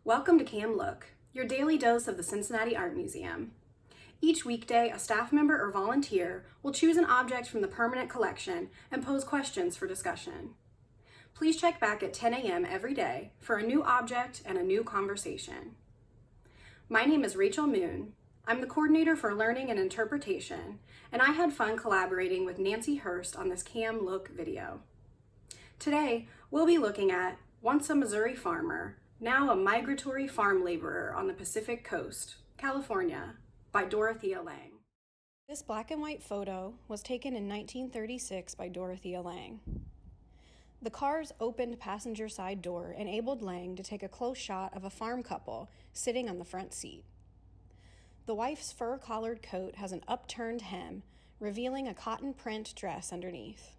Welcome to Cam Look, your daily dose of the Cincinnati Art Museum. Each weekday, a staff member or volunteer will choose an object from the permanent collection and pose questions for discussion. Please check back at 10 a.m. every day for a new object and a new conversation. My name is Rachel Moon. I'm the coordinator for learning and interpretation, and I had fun collaborating with Nancy Hurst on this Cam Look video. Today, we'll be looking at Once a Missouri Farmer, Now a Migratory Farm Laborer on the Pacific Coast, California, by Dorothea Lange. This black and white photo was taken in 1936 by Dorothea Lange. The car's opened passenger side door enabled Lange to take a close shot of a farm couple sitting on the front seat. The wife's fur-collared coat has an upturned hem, revealing a cotton print dress underneath.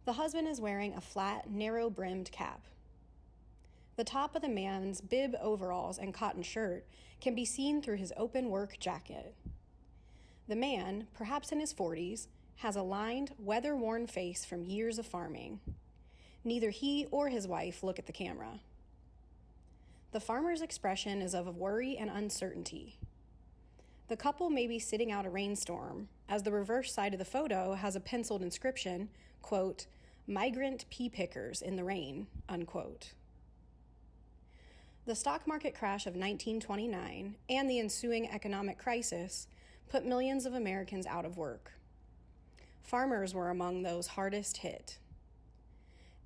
The husband is wearing a flat, narrow-brimmed cap. The top of the man's bib overalls and cotton shirt can be seen through his open work jacket. The man, perhaps in his 40s, has a lined, weather-worn face from years of farming. Neither he or his wife look at the camera. The farmer's expression is of worry and uncertainty. The couple may be sitting out a rainstorm, as the reverse side of the photo has a penciled inscription, quote, "Migrant pea pickers in the rain," unquote. The stock market crash of 1929 and the ensuing economic crisis put millions of Americans out of work. Farmers were among those hardest hit.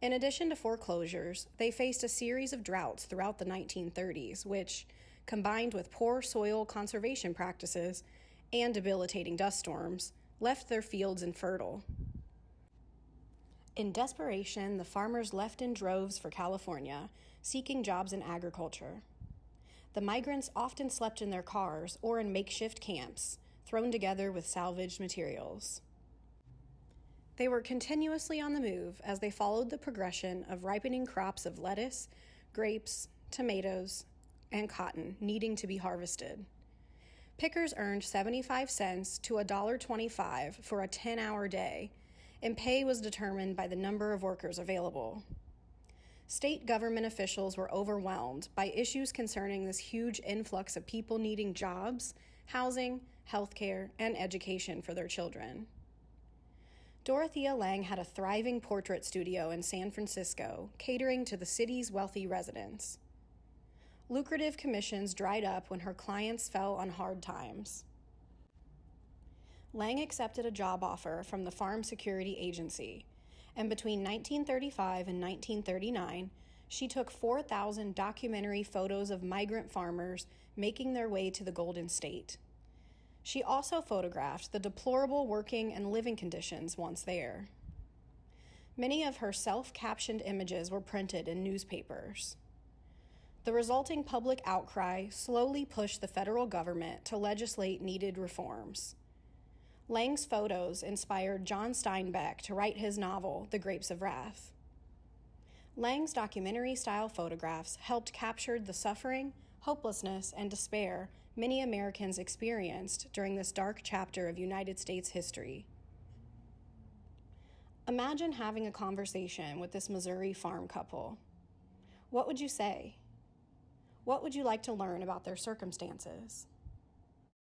In addition to foreclosures, they faced a series of droughts throughout the 1930s, which, combined with poor soil conservation practices and debilitating dust storms, left their fields infertile. In desperation, the farmers left in droves for California, seeking jobs in agriculture. The migrants often slept in their cars or in makeshift camps, thrown together with salvaged materials. They were continuously on the move as they followed the progression of ripening crops of lettuce, grapes, tomatoes, and cotton needing to be harvested. Pickers earned 75 cents to $1.25 for a 10-hour day, and pay was determined by the number of workers available. State government officials were overwhelmed by issues concerning this huge influx of people needing jobs, housing, healthcare, and education for their children. Dorothea Lange had a thriving portrait studio in San Francisco, catering to the city's wealthy residents. Lucrative commissions dried up when her clients fell on hard times. Lange accepted a job offer from the Farm Security Agency, and between 1935 and 1939, she took 4,000 documentary photos of migrant farmers making their way to the Golden State. She also photographed the deplorable working and living conditions once there. Many of her self-captioned images were printed in newspapers. The resulting public outcry slowly pushed the federal government to legislate needed reforms. Lange's photos inspired John Steinbeck to write his novel, The Grapes of Wrath. Lange's documentary-style photographs helped capture the suffering, hopelessness, and despair many Americans experienced during this dark chapter of United States history. Imagine having a conversation with this Missouri farm couple. What would you say? What would you like to learn about their circumstances?